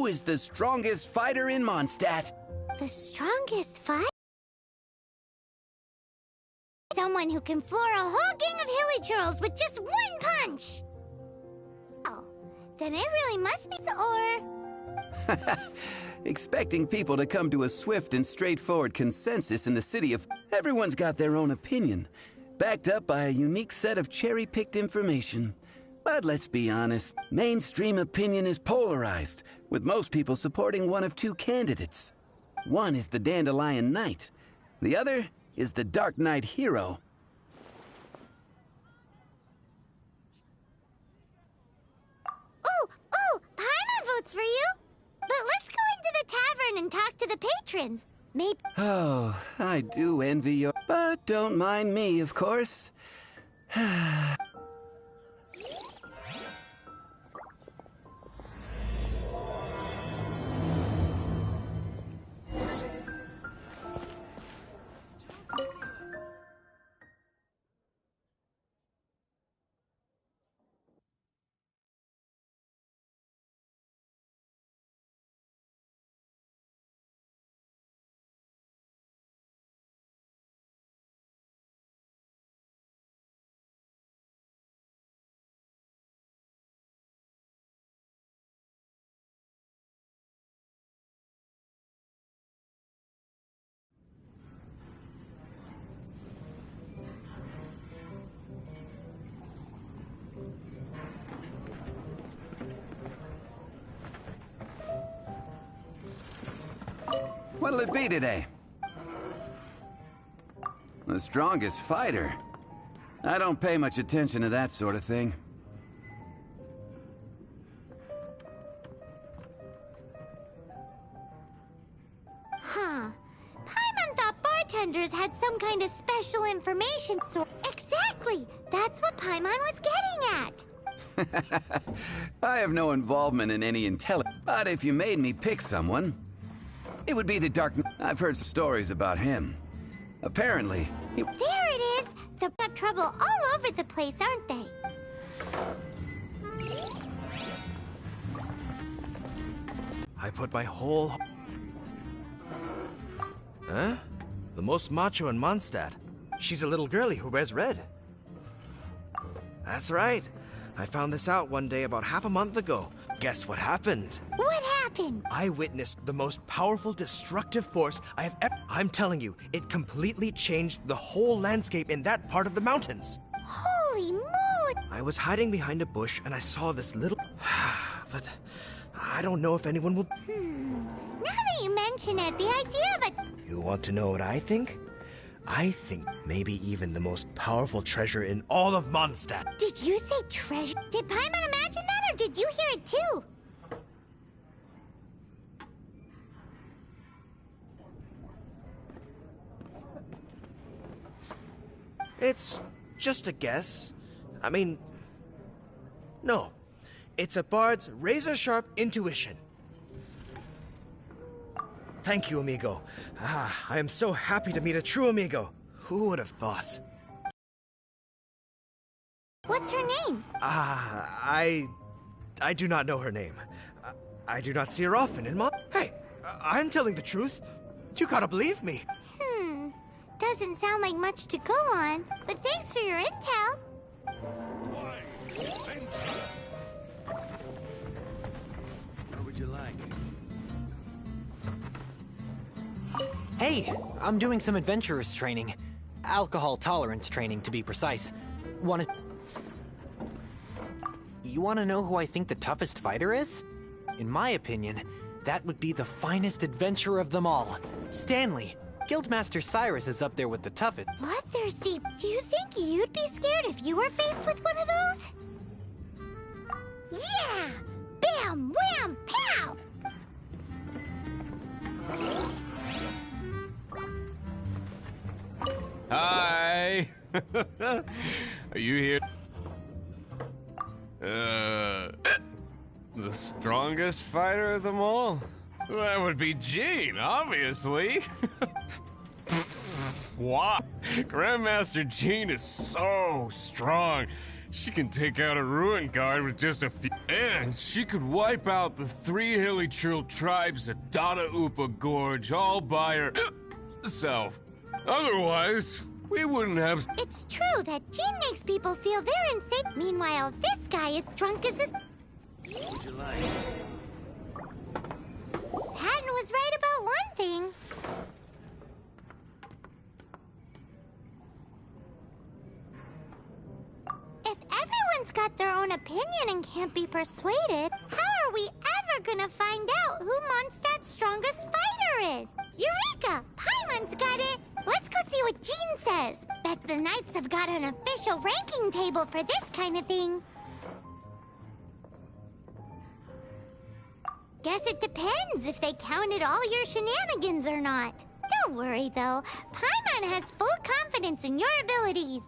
Who is the strongest fighter in Mondstadt? The strongest fight? Someone who can floor a whole gang of hilly churls with just one punch! Oh, then it really must be or... Expecting people to come to a swift and straightforward consensus in the city of... Everyone's got their own opinion, backed up by a unique set of cherry-picked information. But let's be honest, mainstream opinion is polarized, with most people supporting one of two candidates. One is the Dandelion Knight. The other is the Dark Knight Hero. Ooh, Paimon votes for you! But let's go into the tavern and talk to the patrons. Maybe... Oh, I do envy your... But don't mind me, of course. What'll it be today? The strongest fighter? I don't pay much attention to that sort of thing. Huh. Paimon thought bartenders had some kind of special information so... Exactly! That's what Paimon was getting at! I have no involvement in any intelligence, but if you made me pick someone, it would be the Dark... I've heard some stories about him. Apparently, he... There it is! They've got trouble all over the place, aren't they? I put my whole... Huh? The most macho in Mondstadt. She's a little girlie who wears red. That's right. I found this out one day about half a month ago. Guess what happened? What happened? I witnessed the most powerful destructive force I have ever... I'm telling you, it completely changed the whole landscape in that part of the mountains. Holy moly! I was hiding behind a bush and I saw this little... But I don't know if anyone will... Now that you mention it, the idea of a... You want to know what I think? I think maybe even the most powerful treasure in all of Mondstadt. Did you say treasure? Did Paimon imagine that, or did you hear it too? It's just a guess. I mean... No. It's a bard's razor-sharp intuition. Thank you, amigo. I am so happy to meet a true amigo. Who would have thought? What's her name? I do not know her name. I do not see her often in Hey, I'm telling the truth. You gotta believe me. Doesn't sound like much to go on, but thanks for your intel. What would you like? Hey, I'm doing some adventurers training. Alcohol tolerance training, to be precise. You wanna know who I think the toughest fighter is? In my opinion, that would be the finest adventurer of them all, Stanley. Guildmaster Cyrus is up there with the toughest. Bloodthirsty, do you think you'd be scared if you were faced with one of those? Yeah! Bam! Wham! Pow! Hi! Are you here? The strongest fighter of them all? That would be Gene, obviously. Why? Grandmaster Jean is so strong. She can take out a ruin guard with just a few. And she could wipe out the 3 hilly trill tribes at Dada Upa Gorge all by herself. Otherwise, we wouldn't have. It's true that Jean makes people feel they're unsafe. Meanwhile, this guy is drunk as a... What would you like? Patton was right about one thing. If everyone's got their own opinion and can't be persuaded, how are we ever gonna find out who Mondstadt's strongest fighter is? Eureka! Paimon's got it! Let's go see what Jean says. Bet the Knights have got an official ranking table for this kind of thing. Guess it depends if they counted all your shenanigans or not. Don't worry, though. Paimon has full confidence in your abilities.